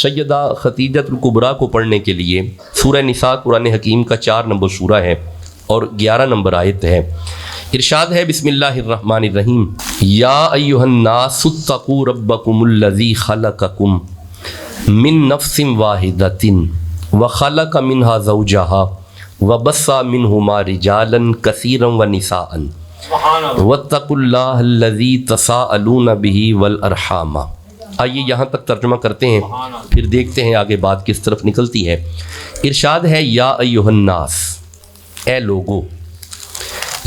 سیدہ خدیجہ الکبریٰ کو پڑھنے کے لیے سورہ نساء قرآن حکیم کا 4 نمبر سورہ ہے اور 11 نمبر آیت ہے۔ ارشاد ہے بسم اللہ الرحمن الرحیم، یا ایھا الناس اتقوا ربکم الذی خلقکم من نفس واحدۃ وخلق منها زوجها وبث منهما رجالا کثیرا ونساء واتقوا اللہ الذی تساءلون به والارحام۔ آئیے یہاں تک ترجمہ کرتے ہیں، پھر دیکھتے ہیں آگے بات کس طرف نکلتی ہے۔ ارشاد ہے یا ایھا الناس، اے لوگو،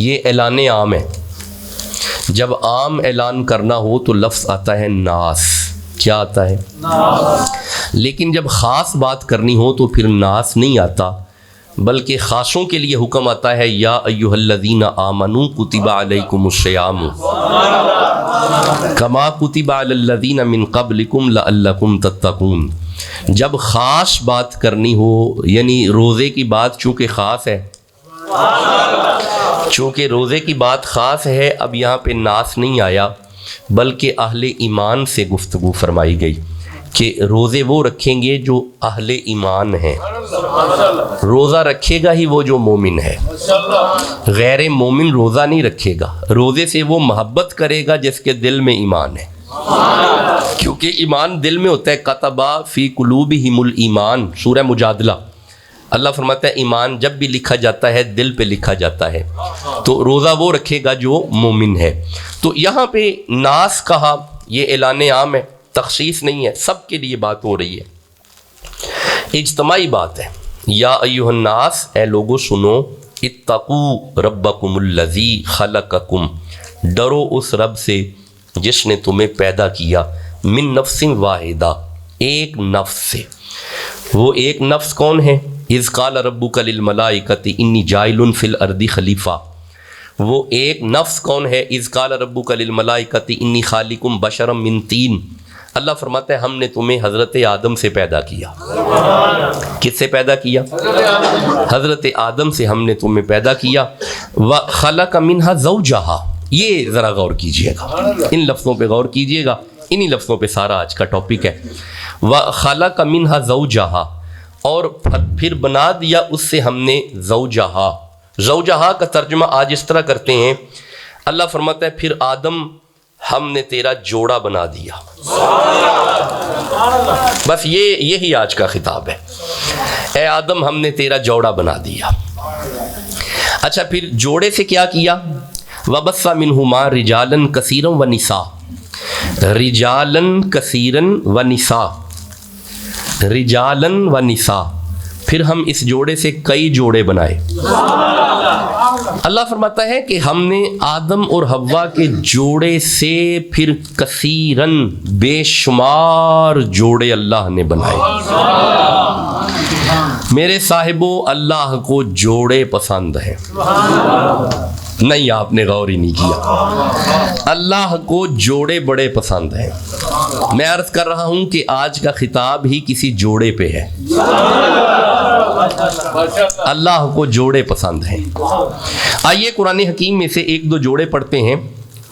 یہ اعلان عام ہے۔ جب عام اعلان کرنا ہو تو لفظ آتا ہے ناس۔ کیا آتا ہے؟ ناس۔ لیکن جب خاص بات کرنی ہو تو پھر ناس نہیں آتا، بلکہ خاصوں کے لیے حکم آتا ہے یا ایھا الذین آمنوا کتب علیکم الصیام کما کتب علی الذین من قبلکم لعلکم تتقون۔ جب خاص بات کرنی ہو، یعنی روزے کی بات چونکہ خاص ہے، چونکہ روزے کی بات خاص ہے، اب یہاں پہ ناس نہیں آیا بلکہ اہل ایمان سے گفتگو فرمائی گئی کہ روزے وہ رکھیں گے جو اہل ایمان ہیں۔ روزہ رکھے گا ہی وہ جو مومن ہے، غیر مومن روزہ نہیں رکھے گا۔ روزے سے وہ محبت کرے گا جس کے دل میں ایمان ہے، کیونکہ ایمان دل میں ہوتا ہے۔ کتبا فی قلوبہم الایمان، سورہ مجادلہ، اللہ فرماتا ہے ایمان جب بھی لکھا جاتا ہے دل پہ لکھا جاتا ہے، تو روزہ وہ رکھے گا جو مومن ہے۔ تو یہاں پہ ناس کہا، یہ اعلان عام ہے، تخصیص نہیں ہے، سب کے لیے بات ہو رہی ہے، اجتماعی بات ہے۔ یا ایھا الناس، اے لوگو سنو، اتقوا ربکم الذی خلقکم، ڈرو اس رب سے جس نے تمہیں پیدا کیا، من نفس واحدہ، ایک نفس سے۔ وہ ایک نفس کون ہے؟ اذ قال ربک للملائکۃ انی جاعل فی الارض خلیفہ۔ وہ ایک نفس کون ہے؟ اذ قال ربک للملائکۃ انی خالق بشرا من طین۔ اللہ فرماتا ہے ہم نے تمہیں حضرت آدم سے پیدا کیا۔ کس سے پیدا کیا؟ حضرت آدم سے ہم نے تمہیں پیدا کیا۔ وخلق منها زوجها، یہ ذرا غور کیجئے گا، ان لفظوں پہ غور کیجئے گا، انہی لفظوں پہ سارا آج کا ٹاپک ہے۔ وخلق منها زوجها، اور پھر بنا دیا اس سے ہم نے زوجہا۔ زوجہا کا ترجمہ آج اس طرح کرتے ہیں، اللہ فرماتا ہے پھر آدم ہم نے تیرا جوڑا بنا دیا۔ بس یہی آج کا خطاب ہے، اے آدم ہم نے تیرا جوڑا بنا دیا۔ اچھا، پھر جوڑے سے کیا کیا؟ وَبَثَّ مِنْهُمَا رِجَالًا كَثِيرًا وَنِسَاءً، رِجَالًا كَثِيرًا وَنِسَاءً، رجالن و نساء، پھر ہم اس جوڑے سے کئی جوڑے بنائے۔ اللہ فرماتا ہے کہ ہم نے آدم اور حوا کے جوڑے سے پھر کثیرن، بے شمار جوڑے اللہ نے بنائے۔ میرے صاحبو، اللہ کو جوڑے پسند ہیں۔ نہیں، آپ نے غور ہی نہیں کیا، اللہ کو جوڑے بڑے پسند ہیں۔ میں عرض کر رہا ہوں کہ آج کا خطاب ہی کسی جوڑے پہ ہے، اللہ کو جوڑے پسند ہیں۔ آئیے قرآن حکیم میں سے ایک دو جوڑے پڑھتے ہیں۔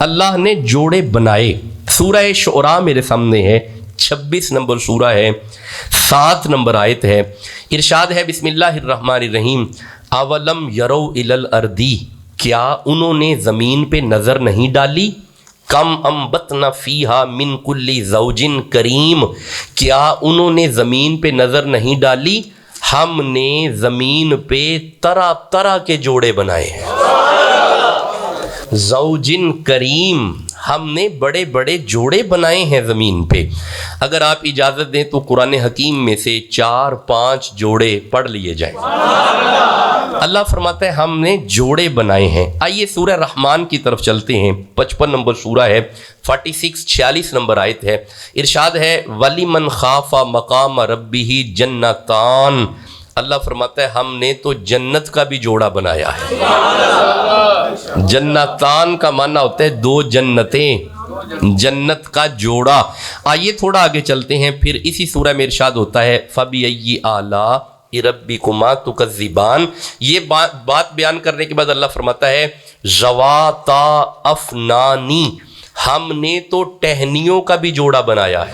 اللہ نے جوڑے بنائے۔ سورہ شعراء میرے سامنے ہے، 26 نمبر سورہ ہے، 7 نمبر آیت ہے۔ ارشاد ہے بسم اللہ الرحمن الرحیم، اولم یروا الی الارض، کیا انہوں نے زمین پہ نظر نہیں ڈالی؟ کم انبتنا فیہا من کل زوج کریم، کیا انہوں نے زمین پہ نظر نہیں ڈالی؟ ہم نے زمین پہ طرح طرح کے جوڑے بنائے ہیں۔ زوجن کریم، ہم نے بڑے بڑے جوڑے بنائے ہیں زمین پہ۔ اگر آپ اجازت دیں تو قرآن حکیم میں سے 4-5 جوڑے پڑھ لیے جائیں۔ اللہ فرماتا ہے ہم نے جوڑے بنائے ہیں۔ آئیے سورہ رحمان کی طرف چلتے ہیں، 55 نمبر سورہ ہے، 46 نمبر آیت ہے۔ ارشاد ہے وَلِمَنْ خَافَ مَقَامَ رَبِّهِ جَنَّتَانِ، اللہ فرماتا ہے ہم نے تو جنت کا بھی جوڑا بنایا ہے۔ جنتان کا معنی ہوتا ہے 2 جنتیں، جنت کا جوڑا۔ آئیے تھوڑا آگے چلتے ہیں، پھر اسی سورہ میں ارشاد ہوتا ہے فَبِأَيِّ آلَاءِ رَبِّكُمَا تُكَذِّبَانِ۔ یہ بات بیان کرنے کے بعد اللہ فرماتا ہے ذَوَاتَا أَفْنَانِ، ہم نے تو ٹہنیوں کا بھی جوڑا بنایا ہے۔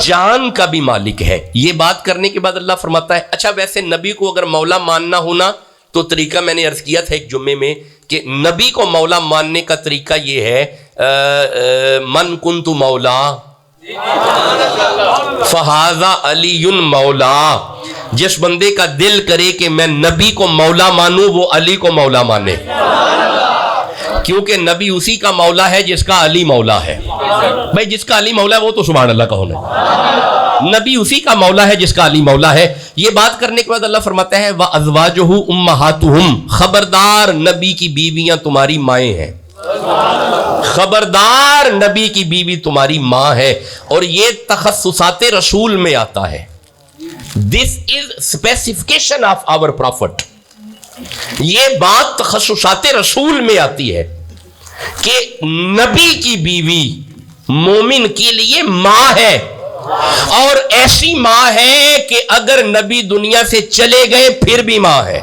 جان کا بھی مالک ہے. یہ بات کرنے کے بعد اللہ فرماتا ہے اچھا ویسے نبی کو اگر مولا ماننا ہونا تو طریقہ میں نے عرض کیا تھا ایک جمعے میں کہ نبی کو مولا ماننے کا طریقہ یہ ہے من کنت مولا فہذا علی مولا. جس بندے کا دل کرے کہ میں نبی کو مولا مانوں وہ علی کو مولا مانے, کیونکہ نبی اسی کا مولا ہے جس کا علی مولا ہے. بھائی جس کا علی مولا ہے وہ تو سبحان اللہ کا ہونا, نبی اسی کا مولا ہے جس کا علی مولا ہے. یہ بات کرنے کے بعد اللہ فرماتا ہے وَأَزْوَاجُهُ أُمَّهَاتُهُمْ, خبردار نبی کی بیویاں تمہاری مائیں ہیں, خبردار نبی کی بیوی تمہاری ماں ہے. اور یہ تخصصات رسول میں آتا ہے. This is specification of our prophet. یہ بات تخصصات رسول میں آتی ہے کہ نبی کی بیوی مومن کے لیے ماں ہے, اور ایسی ماں ہے کہ اگر نبی دنیا سے چلے گئے پھر بھی ماں ہے.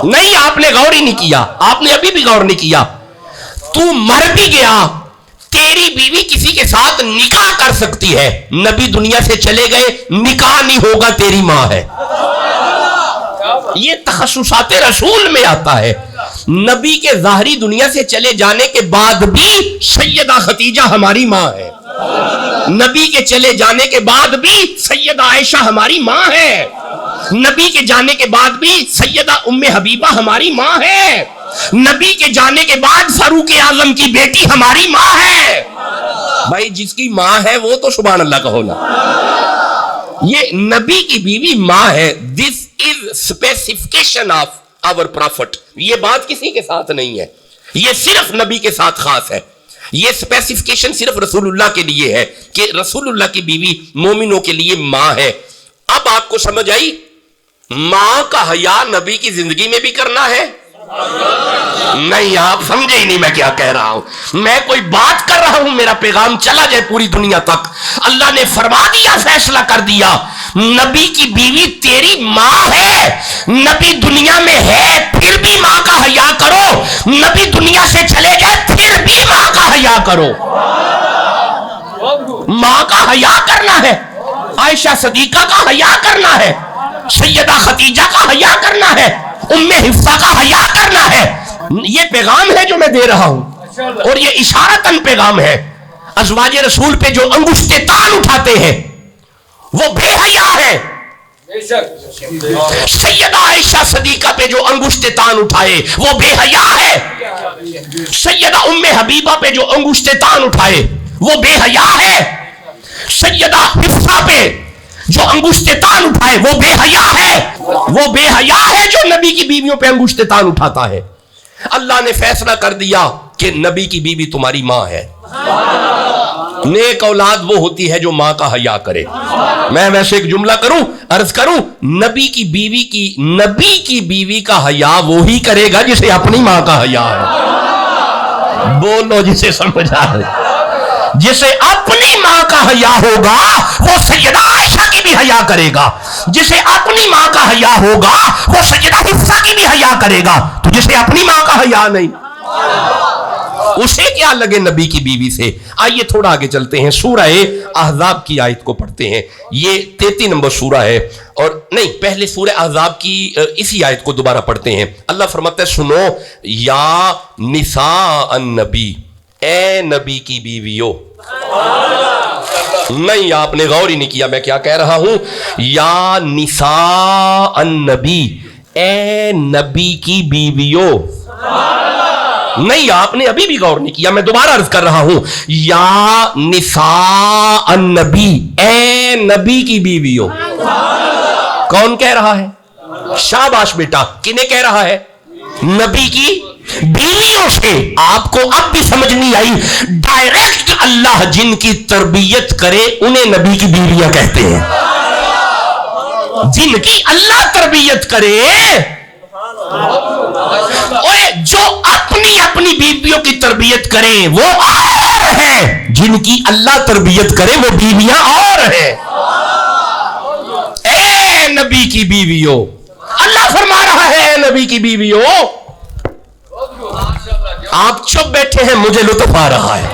نہیں آپ نے غور ہی نہیں کیا, آپ نے ابھی بھی غور نہیں کیا. تو مر بھی گیا تیری بیوی کسی کے ساتھ نکاح کر سکتی ہے, نبی دنیا سے چلے گئے نکاح نہیں ہوگا, تیری ماں ہے. یہ تخصصات رسول میں آتا ہے. نبی کے ظاہری دنیا سے چلے جانے کے بعد بھی سیدہ خدیجہ ہماری ماں ہے, نبی کے چلے جانے کے بعد بھی سیدہ عائشہ ہماری ماں ہے, نبی کے جانے کے بعد بھی سیدہ ام حبیبہ ہماری ماں ہے, نبی کے جانے کے بعد فاروق اعظم کی بیٹی ہماری ماں ہے. بھائی جس کی ماں ہے وہ تو سبحان اللہ کا ہونا. یہ نبی کی بیوی ماں ہے. This is specification of our prophet. یہ بات کسی کے ساتھ نہیں ہے, یہ صرف نبی کے ساتھ خاص ہے. یہ اسپیسیفکیشن صرف رسول اللہ کے لیے ہے کہ رسول اللہ کی بیوی مومنوں کے لیے ماں ہے. اب آپ کو سمجھ آئی, ماں کا حیا نبی کی زندگی میں بھی کرنا ہے. نہیں آپ سمجھے ہی نہیں میں کیا کہہ رہا ہوں. میں کوئی بات کر رہا ہوں, میرا پیغام چلا جائے پوری دنیا تک. اللہ نے فرما دیا, فیصلہ کر دیا, نبی کی بیوی تیری ماں ہے, نبی دنیا میں ہے پھر بھی ماں کا حیا کرو, نبی دنیا سے چلے گئے پھر بھی ماں کا حیا کرو. ماں کا حیا کرنا ہے, عائشہ صدیقہ کا حیا کرنا ہے, سیدہ خدیجہ کا حیا کرنا ہے, ام حفصہ کا حیا کرنا ہے. یہ پیغام ہے جو میں دے رہا ہوں, اور یہ اشارتاً پیغام ہے. ازواج رسول پہ جو انگشت تان اٹھاتے ہیں وہ بے حیا ہے. سیدہ عائشہ صدیقہ پہ جو انگشت تان اٹھائے وہ بے حیا ہے. سیدہ ام حبیبہ پہ جو انگشت تان اٹھائے وہ بے حیا ہے. سیدہ حفصہ پہ جو انگشت تان اٹھائے وہ بے حیا ہے. وہ بے حیا ہے جو نبی کی بیویوں پہ انگشت تان اٹھاتا ہے. اللہ نے فیصلہ کر دیا کہ نبی کی بیوی تمہاری ماں ہے. نیک اولاد وہ ہوتی ہے جو ماں کا حیا کرے. میں ویسے ایک جملہ کروں, عرض کروں, نبی کی بیوی کا حیا وہی کرے گا جسے اپنی ماں کا حیا ہے. بولو جسے سمجھ آ رہے. جسے اپنی ماں کا حیا ہوگا وہ سیدہ عائشہ کی بھی حیا کرے گا, جسے اپنی ماں کا حیا ہوگا وہ سیدہ حفصہ کی بھی حیا کرے گا. تو جسے اپنی ماں کا حیا نہیں اسے کیا لگے نبی کی بیوی سے. آئیے تھوڑا آگے چلتے ہیں, سورہ احزاب کی آیت کو پڑھتے ہیں. یہ 33 نمبر سورہ ہے, اور نہیں پہلے سورہ احزاب کی اسی آیت کو دوبارہ پڑھتے ہیں. اللہ فرماتا ہے سنو, یا نساء النبی, اے نبی کی بیویوں. نہیں آپ نے غور ہی نہیں کیا میں کیا کہہ رہا ہوں. یا نساء النبی, اے نبی کی بیویوں. نہیں آپ نے ابھی بھی غور نہیں کیا, میں دوبارہ عرض کر رہا ہوں. یا نساء النبی, اے نبی کی بیویوں. کون کہہ رہا ہے؟ شاباش بیٹا. کنہیں کہہ رہا ہے؟ نبی کی بیویوں سے. آپ کو اب بھی سمجھ نہیں آئی, ڈائریکٹ اللہ جن کی تربیت کرے انہیں نبی کی بیویاں کہتے ہیں. جن کی اللہ تربیت کرے, جو اپنی بیویوں کی تربیت کریں وہ اور ہیں, جن کی اللہ تربیت کرے وہ بیویاں اور ہیں. اے نبی کی بیویوں, اللہ فرما رہا ہے اے نبی کی بیویوں. آپ چپ بیٹھے ہیں, مجھے لطف آ رہا ہے.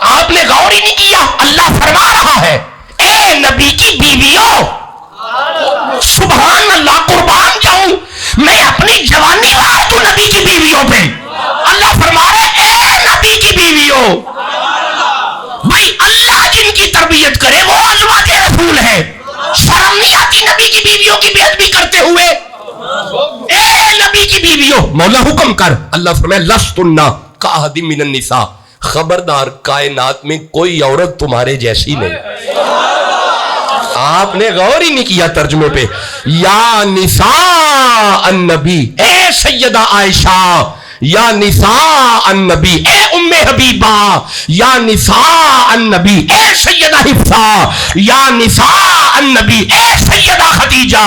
آپ نے غور ہی نہیں کیا. اللہ فرما رہا ہے اے نبی کی بیویوں, سبحان اللہ, قربان جاؤں میں اپنی جوانی وار تو نبی کی بیویوں پہ. اللہ فرما رہے اے نبی کی بیویوں. بھائی اللہ جن کی تربیت کرے وہ ازواج رسول ہے. شرم نہیں آتی نبی کی بیویوں کی بے ادبی کرتے ہوئے؟ اے نبی کی بیویوں, مولا حکم کر. اللہ فرمائے لستن کاحد من النساء, خبردار کائنات میں کوئی عورت تمہارے جیسی نہیں. آپ نے غور ہی نہیں کیا ترجمے پہ. یا نساء النبی, اے سیدہ عائشہ, یا نساء النبی, اے ام حبیبہ, یا نساء النبی, اے سیدہ حفصہ, یا نساء النبی, اے سیدہ خدیجہ,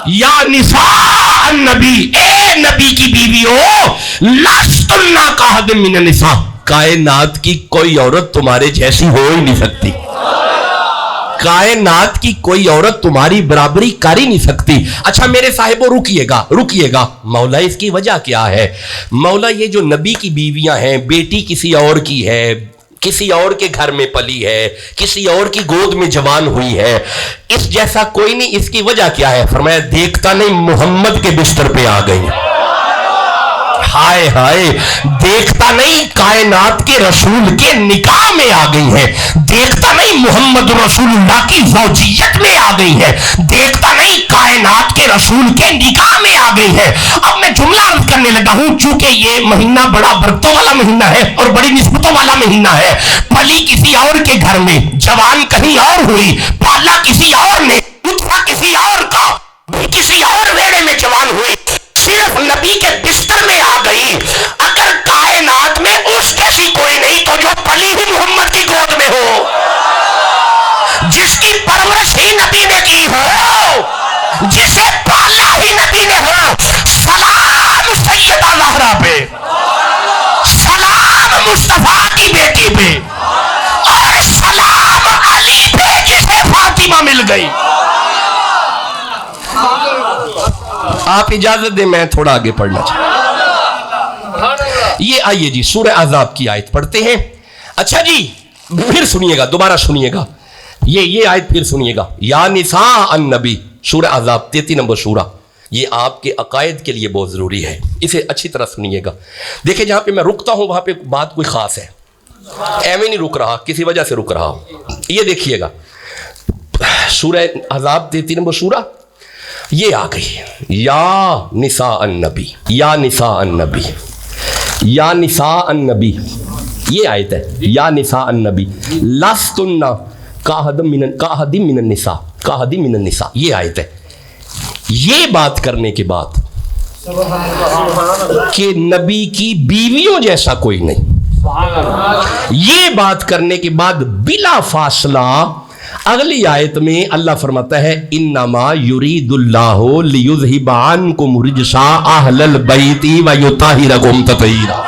یا نساء النبی, اے نبی کی بیویوں, لستن کاحد من النساء, کائنات کی کوئی عورت تمہارے جیسی ہو ہی نہیں سکتی. کائنات کی کوئی عورت تمہاری برابری کر ہی نہیں سکتی. اچھا میرے صاحبوں رکیے گا, مولا اس کی وجہ کیا ہے؟ مولا یہ جو نبی کی بیویاں ہیں, بیٹی کسی اور کی ہے, کسی اور کے گھر میں پلی ہے, کسی اور کی گود میں جوان ہوئی ہے, اس جیسا کوئی نہیں. اس کی وجہ کیا ہے؟ فرمایا دیکھتا نہیں محمد کے بستر پہ آ گئی. ہائے ہائے, دیکھتا نہیں کائنات کے رسول کے نکاح میں آ گئی ہے, دیکھتا نہیں محمد رسول اللہ کی زوجیت میں آ گئی ہے, دیکھتا نہیں کائنات کے رسول کے نکاح میں آ گئی ہے. اب میں جملہ عرض کرنے لگا ہوں, چونکہ یہ مہینہ بڑا برکتوں والا مہینہ ہے اور بڑی نسبتوں والا مہینہ ہے. پلی کسی اور کے گھر میں, جوان کہیں اور ہوئی, پالا کسی اور نے, نطفہ کسی اور کا, کسی اور ویڑے میں جوان ہوئی, صرف نبی کے بستر میں آ گئی. اگر کائنات میں اس جیسی کوئی نہیں تو جو پلی ہی محمد کی گود میں ہو, جس کی پرورش ہی نبی نے کی ہو, جسے پالا ہی نبی نے ہو. سلام سیدہ زہرا پہ, سلام مصطفیٰ کی بیٹی پہ, اور سلام علی پہ جسے فاطمہ مل گئی. آپ اجازت دیں میں تھوڑا آگے پڑھنا چاہتا ہوں. یہ آئیے جی سورہ احزاب کی آیت پڑھتے ہیں. اچھا جی پھر سنیے گا, دوبارہ سنیے گا, یہ آیت پھر سنیے گا. یا نساء النبی, سورہ احزاب 33 نمبر سورہ. یہ آپ کے عقائد کے لیے بہت ضروری ہے, اسے اچھی طرح سنیے گا. دیکھیں جہاں پہ میں رکتا ہوں وہاں پہ بات کوئی خاص ہے, ایویں نہیں رک رہا, کسی وجہ سے رک رہا ہوں. یہ دیکھیے گا سورہ احزاب 33 نمبر سورہ, یہ آ گئی یا نساء النبی, یا نساء النبی, یا نساء النبی. یہ آیت ہے یا نساء النبی لستن کاحد من النساء, کاحد من النساء. یہ آیت ہے. یہ بات کرنے کے بعد کہ نبی کی بیویوں جیسا کوئی نہیں, یہ بات کرنے کے بعد بلا فاصلہ اگلی آیت میں اللہ فرماتا ہے انما یرید اللہ لیذھب عنکم رجس اہل البیت ویطہرکم تطہیرا.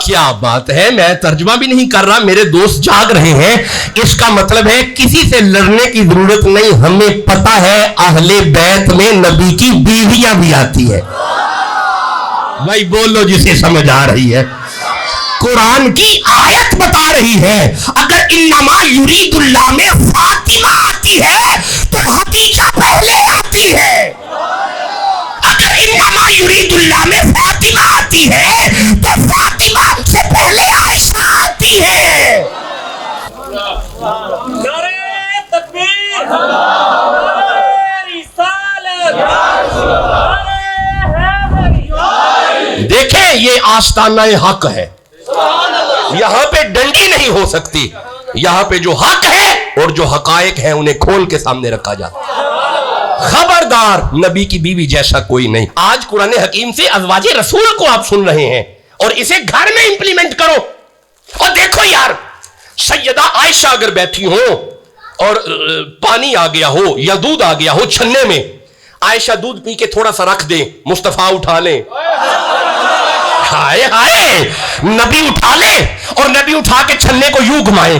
کیا بات ہے, میں ترجمہ بھی نہیں کر رہا, میرے دوست جاگ رہے ہیں. اس کا مطلب ہے کسی سے لڑنے کی ضرورت نہیں, ہمیں پتا ہے اہل بیت میں نبی کی بیویاں بھی آتی ہے. بھائی بولو جسے سمجھ آ رہی ہے. قرآن کی آیت بتا رہی ہے اگر انما یرید اللہ میں فاطمہ آتی ہے تو حدیجہ پہلے آتی ہے. اگر انما یرید اللہ میں فاطمہ آتی ہے تو فاطمہ سے پہلے عائشہ آتی ہے. نعرہ تکبیر, نعرہ رسالت, دیکھیں یہ آستانہ حق ہے, یہاں پہ ڈنڈی نہیں ہو سکتی, یہاں پہ جو حق ہے اور جو حقائق ہیں انہیں کھول کے سامنے رکھا جاتا ہے. خبردار نبی کی بیوی جیسا کوئی نہیں. آج قرآن حکیم سے ازواج رسول کو آپ سن رہے ہیں اور اسے گھر میں امپلیمنٹ کرو. اور دیکھو یار, سیدہ عائشہ اگر بیٹھی ہو اور پانی آ گیا ہو یا دودھ آ گیا ہو چھننے میں, عائشہ دودھ پی کے تھوڑا سا رکھ دیں, مصطفیٰ اٹھا لیں, ہائے ہائے, نبی اٹھا لے اور نبی اٹھا کے چھلنے کو یوں گھمائیں,